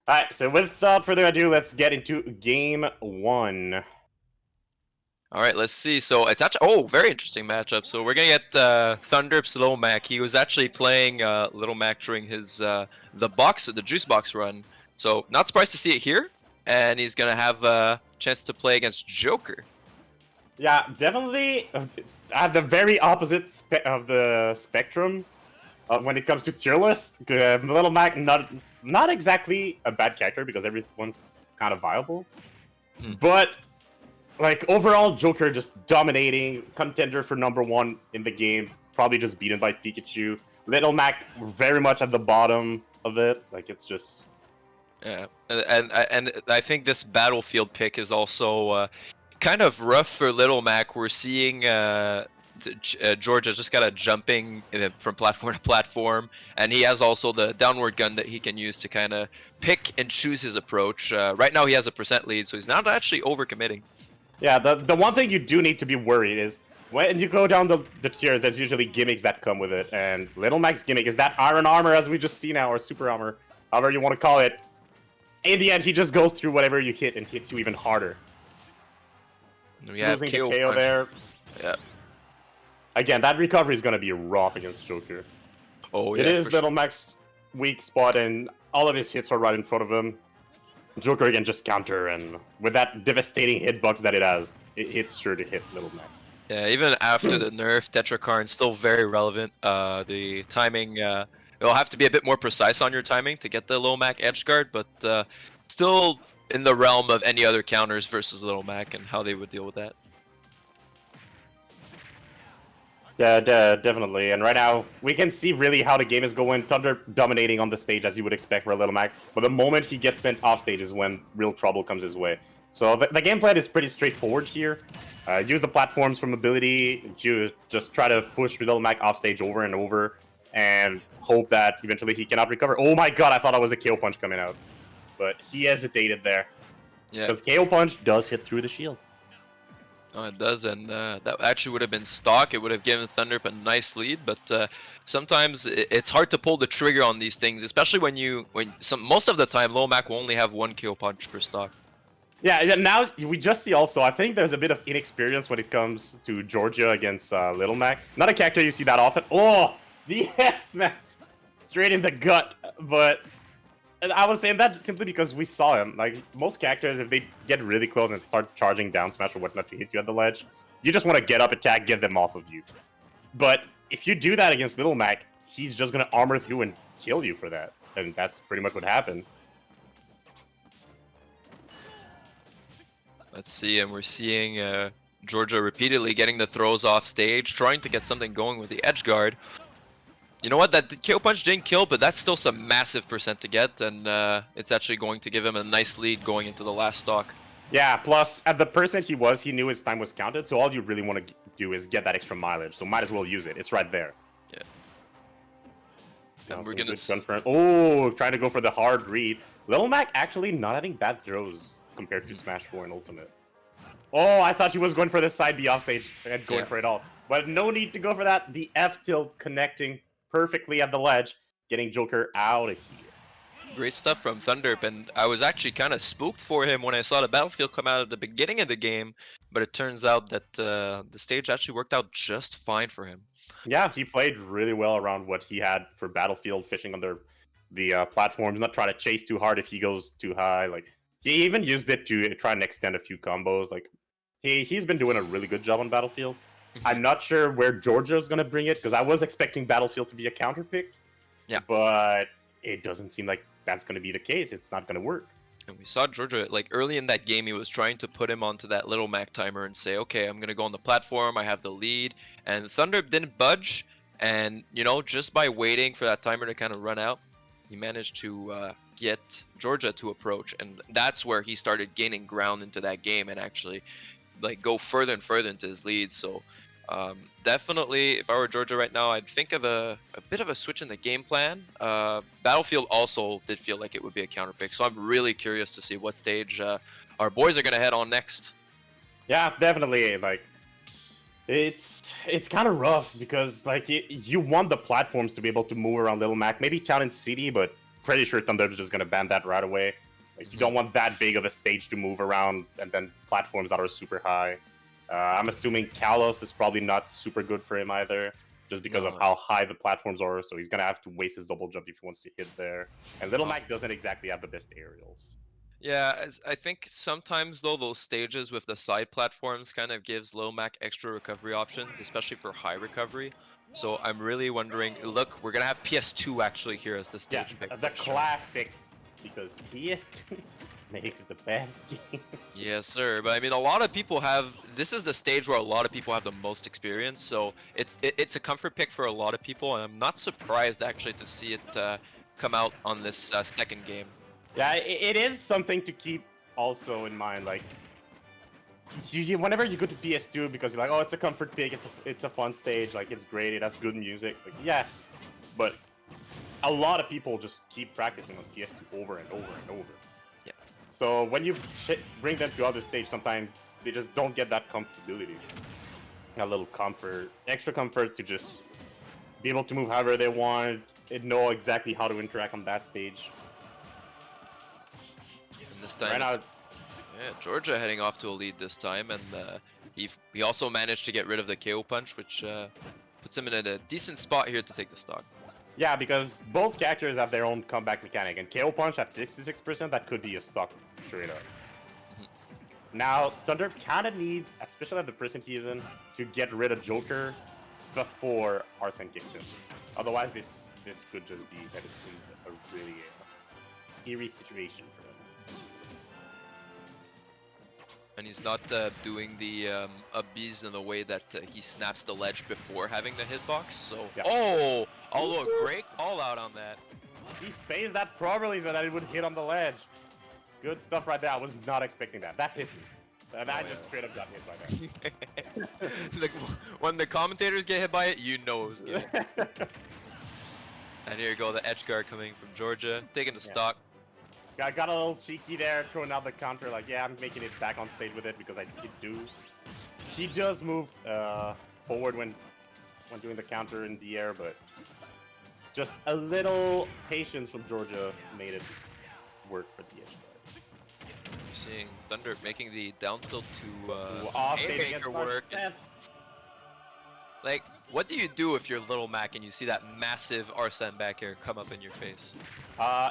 Alright, so without further ado, let's get into game one. All right, let's see. So it's actually very interesting matchup. So we're gonna get Thunderp's Little Mac. He was actually playing Little Mac during his the juice box run. So not surprised to see it here, and he's gonna have a chance to play against Joker. Yeah, definitely at the very opposite of the spectrum when it comes to tier list. Little Mac, not exactly a bad character because everyone's kind of viable. But, like, overall, Joker just dominating, contender for #1 in the game, probably just beaten by Pikachu. Little Mac very much at the bottom of it. Like, it's just... Yeah, and I think this battlefield pick is also kind of rough for Little Mac. We're seeing Georgia just got a jumping from platform to platform, and he has also the downward gun that he can use to kind of pick and choose his approach. Right now he has a % lead, so he's not actually overcommitting. Yeah, the one thing you do need to be worried is when you go down the tiers, there's usually gimmicks that come with it, and Little Mac's gimmick is that iron armor, as we just see now, or super armor, however you want to call it. In the end, he just goes through whatever you hit and hits you even harder. We have Losing the KO there. Yeah. Again, that recovery is going to be rough against Joker. Oh, yeah. It is Little Mac's weak spot, and all of his hits are right in front of him. Joker again just counter, and with that devastating hitbox that it has, it's sure to hit Little Mac. Yeah, even after the nerf, Tetrakarn's still very relevant. The timing, it'll have to be a bit more precise on your timing to get the Little Mac edge guard, but still in the realm of any other counters versus Little Mac and how they would deal with that. Yeah, definitely. And right now, we can see really how the game is going. Thunder dominating on the stage, as you would expect for a Little Mac. But the moment he gets sent off stage is when real trouble comes his way. So the game plan is pretty straightforward here. Use the platforms for mobility. Just try to push Little Mac off stage over and over. And hope that eventually he cannot recover. Oh my god, I thought that was a KO punch coming out. But he hesitated there. Yeah. Because KO punch does hit through the shield. Oh, it does, and that actually would have been stock. It would have given Thunderp a nice lead, but sometimes it's hard to pull the trigger on these things, especially most of the time Little Mac will only have 1 KO punch per stock. Yeah, now we just see also, I think there's a bit of inexperience when it comes to Georgia against Little Mac. Not a character you see that often. Oh, the F's, man. Straight in the gut, but... I was saying that simply because we saw him. Like, most characters, if they get really close and start charging down smash or whatnot to hit you at the ledge, you just want to get up, attack, get them off of you. But if you do that against Little Mac, he's just going to armor through and kill you for that. And that's pretty much what happened. Let's see, and we're seeing Georgia repeatedly getting the throws off stage, trying to get something going with the edge guard. You know what, that KO punch didn't kill, but that's still some massive % to get, and it's actually going to give him a nice lead going into the last stock. Yeah, plus, at the percent he was, he knew his time was counted, so all you really want to do is get that extra mileage, so might as well use it. It's right there. Yeah. And we're gonna... Oh, trying to go for the hard read. Little Mac actually not having bad throws compared to Smash 4 and Ultimate. Oh, I thought he was going for the side B off stage and going for it all. But no need to go for that. The F tilt connecting perfectly at the ledge, getting Joker out of here. Great stuff from Thunderp, and I was actually kind of spooked for him when I saw the battlefield come out at the beginning of the game, but it turns out that the stage actually worked out just fine for him. Yeah, he played really well around what he had for battlefield, fishing under the platforms, not trying to chase too hard if he goes too high. Like, he even used it to try and extend a few combos. Like, he's been doing a really good job on battlefield. I'm not sure where Georgia's going to bring it, because I was expecting Battlefield to be a counter pick. Yeah. But it doesn't seem like that's going to be the case. It's not going to work. And we saw Georgia, like, early in that game, he was trying to put him onto that Little Mac timer and say, okay, I'm going to go on the platform, I have the lead. And Thunderp didn't budge, and, you know, just by waiting for that timer to kind of run out, he managed to get Georgia to approach. And that's where he started gaining ground into that game and actually, like, go further and further into his lead. So... definitely, if I were Georgia right now, I'd think of a bit of a switch in the game plan. Battlefield also did feel like it would be a counter pick, so I'm really curious to see what stage our boys are going to head on next. Yeah, definitely. Like, it's kind of rough because, like, you want the platforms to be able to move around Little Mac. Maybe Town and City, but pretty sure Thunderp's just gonna ban that right away. Like, you don't want that big of a stage to move around, and then platforms that are super high. I'm assuming Kalos is probably not super good for him either, just because of No. how high the platforms are. So he's gonna have to waste his double jump if he wants to hit there. And Little Oh. Mac doesn't exactly have the best aerials. Yeah, I think sometimes though those stages with the side platforms kind of gives Lil Mac extra recovery options, especially for high recovery. So I'm really wondering. Look, we're gonna have PS2 actually here as the Yeah, stage pick. the which, classic, because PS2 makes the best game. yes, sir. But I mean, a lot of people have. This is the stage where a lot of people have the most experience. So it's a comfort pick for a lot of people, and I'm not surprised actually to see it come out on this second game. Yeah, it is something to keep also in mind. Like, whenever you go to PS2, because you're like, oh, it's a comfort pick, it's a fun stage, like it's great, it has good music. Like, yes, but a lot of people just keep practicing on PS2 over and over and over. Yeah. So when you bring them to other stage, sometimes they just don't get that comfortability. A little comfort, extra comfort to just be able to move however they want, and know exactly how to interact on that stage. And this time, Right now, yeah, Georgia heading off to a lead this time, and he also managed to get rid of the KO punch, which puts him in a decent spot here to take the stock. yeah, because both characters have their own comeback mechanic, and KO Punch at 66%, that could be a stock trade up. Now, Thunderp kind of needs, especially at the present he is in, to get rid of Joker before Arsene kicks in. Otherwise, this could just be headed to a really eerie situation for him. And he's not doing the Abyss in the way that he snaps the ledge before having the hitbox. So, Yeah. oh, although a great call out on that. He spaced that properly so that it would hit on the ledge. Good stuff right there. I was not expecting that. That hit me. That just straight up got hit by that. Like, when the commentators get hit by it, you know it was good. And here you go, the edge guard coming from Georgia, taking the stock. I got a little cheeky there, throwing out the counter, like, yeah, I'm making it back on stage with it because I do. He does move forward when doing the counter in the air, but just a little patience from Georgia made it work for the edge guard. You're seeing Thunderp making the down tilt to Off stage haymaker against work. Mark. Like, what do you do if you're Little Mac and you see that massive Arsene back air come up in your face?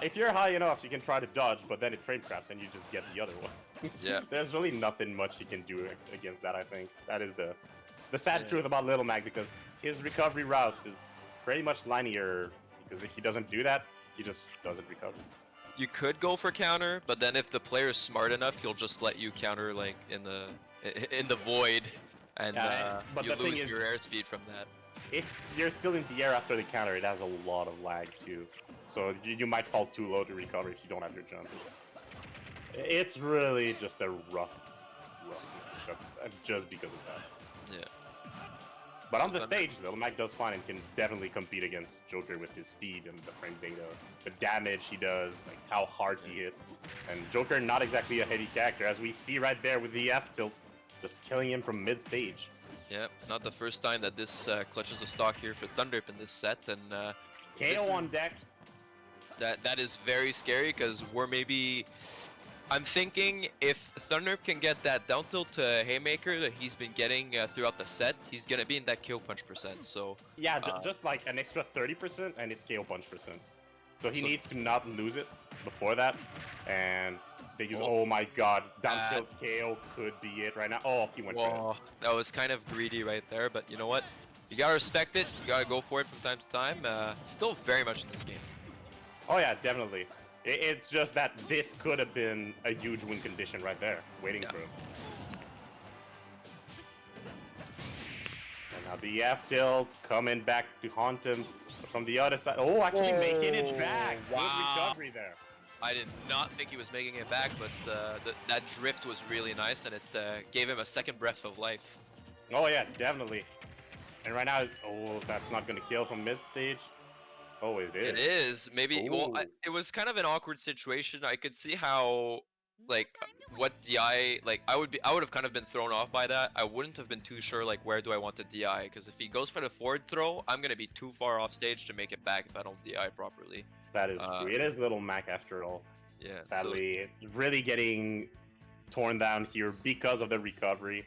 If you're high enough, you can try to dodge, but then it frame traps and you just get the other one. Yeah. There's really nothing much you can do against that, I think. That is the sad truth about Little Mac, because his recovery routes is pretty much linear, because if he doesn't do that, he just doesn't recover. You could go for counter, but then if the player is smart enough, he'll just let you counter like in the void, and but you the thing lose is, your airspeed from that. if you're still in the air after the counter, it has a lot of lag too. So you might fall too low to recover if you don't have your jump. It's really just a rough matchup, just because of that. Yeah. But on the stage, Little Mac does fine and can definitely compete against Joker with his speed and the frame data, the damage he does, like how hard he hits. And Joker, not exactly a heavy character, as we see right there with the F tilt, just killing him from mid-stage. Yep, not the first time that this clutches a stock here for Thunderp in this set, and KO on deck. That is very scary, because we're maybe... I'm thinking if Thunderp can get that down tilt to haymaker that he's been getting throughout the set, he's gonna be in that KO punch percent. So yeah, just like an extra 30% and it's KO punch percent. So he needs to not lose it before that, and they use. Oh my God, down tilt KO could be it right now. Oh, he went. Whoa, that was kind of greedy right there, but you know what? You gotta respect it. You gotta go for it from time to time. Still very much in this game. Oh yeah, definitely. It's just that this could have been a huge win condition right there, waiting for him. And now the F tilt coming back to haunt him from the other side. Oh, actually making it back. Wow. Good recovery there. I did not think he was making it back, but that drift was really nice, and it gave him a second breath of life. Oh yeah, definitely. And right now, oh, that's not gonna kill from mid stage. Oh, it is. It is. Maybe. Well, it was kind of an awkward situation. I could see how like what DI, like I would have kind of been thrown off by that. I wouldn't have been too sure like where do I want the DI, because if he goes for the forward throw, I'm gonna be too far off stage to make it back if I don't DI properly. That is true. It is Little Mac after all. Yeah. Sadly, really getting torn down here because of the recovery.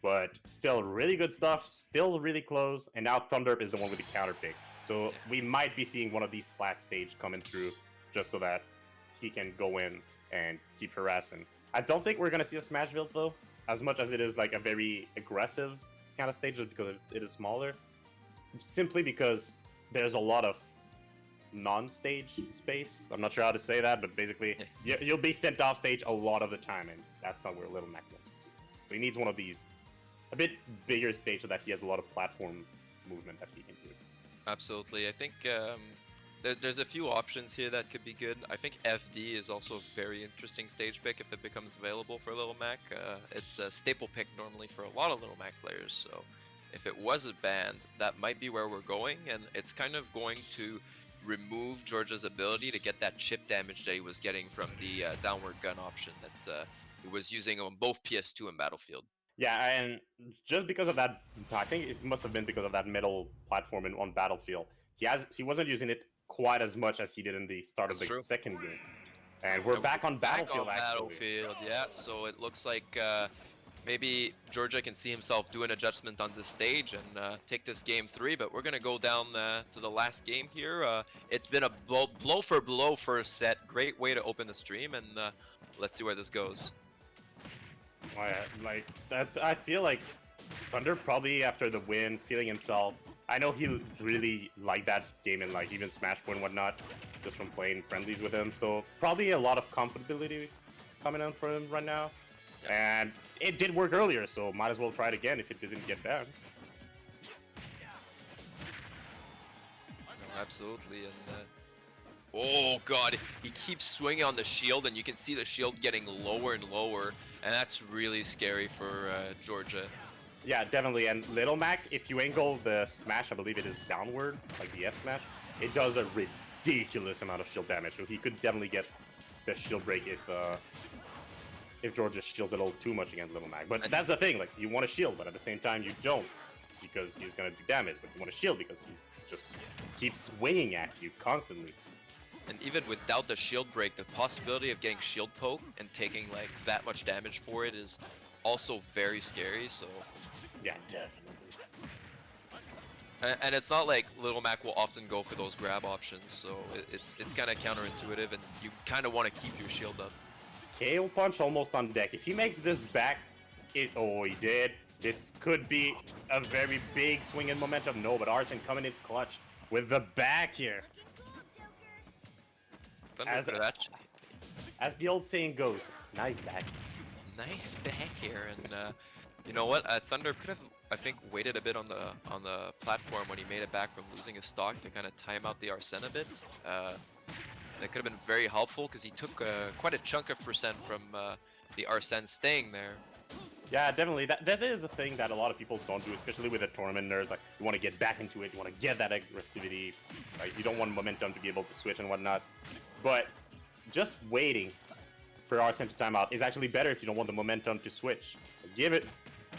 But still really good stuff, still really close, and now Thunderp is the one with the counter pick. So we might be seeing one of these flat stage coming through just so that he can go in and keep harassing. I don't think we're going to see a smash build though, as much as it is like a very aggressive kind of stage just because it is smaller. Simply because there's a lot of non-stage space. I'm not sure how to say that, but basically you'll be sent off stage a lot of the time, and that's not where Little Mac wants. So he needs one of these, a bit bigger stage so that he has a lot of platform movement that he can do. Absolutely. I think there's a few options here that could be good. I think FD is also a very interesting stage pick if it becomes available for Little Mac. It's a staple pick normally for a lot of Little Mac players, so if it was banned, that might be where we're going, and it's kind of going to remove Georgia's ability to get that chip damage that he was getting from the downward gun option that he was using on both PS2 and Battlefield. Yeah, and just because of that, I think it must have been because of that middle platform on Battlefield. He wasn't using it quite as much as he did in the start of the second game. And we're back on Battlefield, Battlefield, yeah. So it looks like maybe Georgia can see himself do an adjustment on this stage and take this game 3, but we're going to go down to the last game here. It's been a blow for blow first set. Great way to open the stream, and let's see where this goes. Like that, I feel like Thunder probably after the win, feeling himself. I know he really liked that game and like even Smash and whatnot, just from playing friendlies with him. So probably a lot of comfortability coming out for him right now. Yeah. And it did work earlier, so might as well try it again if it doesn't get banned. No, absolutely, and oh god, he keeps swinging on the shield, and you can see the shield getting lower and lower, and that's really scary for Georgia. Yeah, definitely. And Little Mac, if you angle the smash, I believe it is downward, like the F smash, it does a ridiculous amount of shield damage. So he could definitely get the shield break if Georgia shields a little too much against Little Mac. But that's the thing, like you want to shield, but at the same time you don't, because he's gonna do damage. But you want to shield because he's just keeps swinging at you constantly. And even without the shield break, the possibility of getting shield poke and taking like that much damage for it is also very scary. So yeah, definitely. And it's not like Little Mac will often go for those grab options, so it's kind of counterintuitive, and you kind of want to keep your shield up. KO punch almost on deck. If he makes this back, oh, he did. This could be a very big swing in momentum. No, but Arsene coming in clutch with the back here. As the old saying goes, nice back. Nice back here, and you know what? Thunderp could have, I think, waited a bit on the platform when he made it back from losing his stock to kind of time out the Arsene a bit. That could have been very helpful because he took quite a chunk of percent from the Arsene staying there. Yeah, definitely. That is a thing that a lot of people don't do, especially with the tournament nerds. Like, you want to get back into it, you want to get that aggressivity. Like, you don't want momentum to be able to switch and whatnot. But just waiting for Arsene to time out is actually better if you don't want the momentum to switch. Give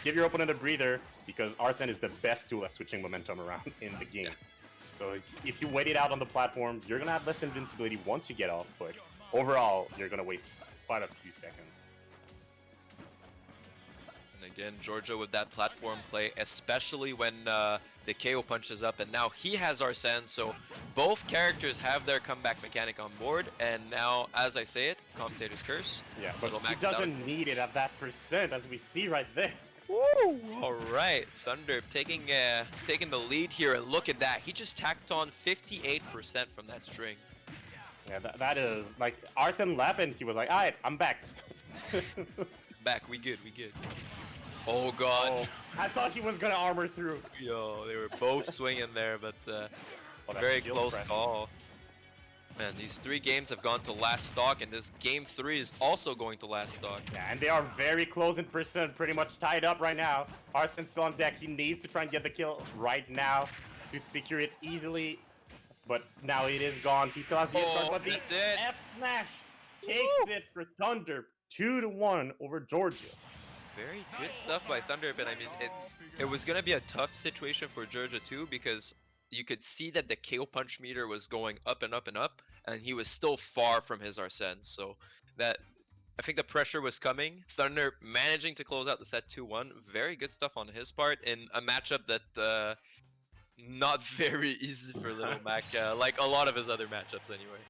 your opponent a breather, because Arsene is the best tool at switching momentum around in the game. Yeah. So if you wait it out on the platform, you're going to have less invincibility once you get off, but overall, you're going to waste quite a few seconds. And again, Georgia with that platform play, especially when the KO punches up, and now he has Arsene, so both characters have their comeback mechanic on board, and now, as I say it, commentator's curse. Yeah, but he doesn't need it at that percent, as we see right there. Woo! All right, Thunderp taking the lead here, and look at that. He just tacked on 58% from that string. Yeah, that is, like, Arsene left, and he was like, alright, I'm back. Back, we good. Oh god. Oh, I thought he was gonna armor through. Yo, they were both swinging there, but very close call. Man, these 3 games have gone to last stock, and this game 3 is also going to last stock. Yeah, and they are very close in percent, pretty much tied up right now. Arsene's still on deck. He needs to try and get the kill right now to secure it easily. But now it is gone. He still has the card, but the F smash takes it for Thunderp 2-1 over Georgia. Very good stuff by Thunderp, and I mean, it was gonna be a tough situation for Georgia too, because you could see that the KO punch meter was going up and up and up, and he was still far from his Arsene. So that, I think the pressure was coming. Thunderp managing to close out the set 2-1. Very good stuff on his part in a matchup that not very easy for Little Mac, like a lot of his other matchups anyway.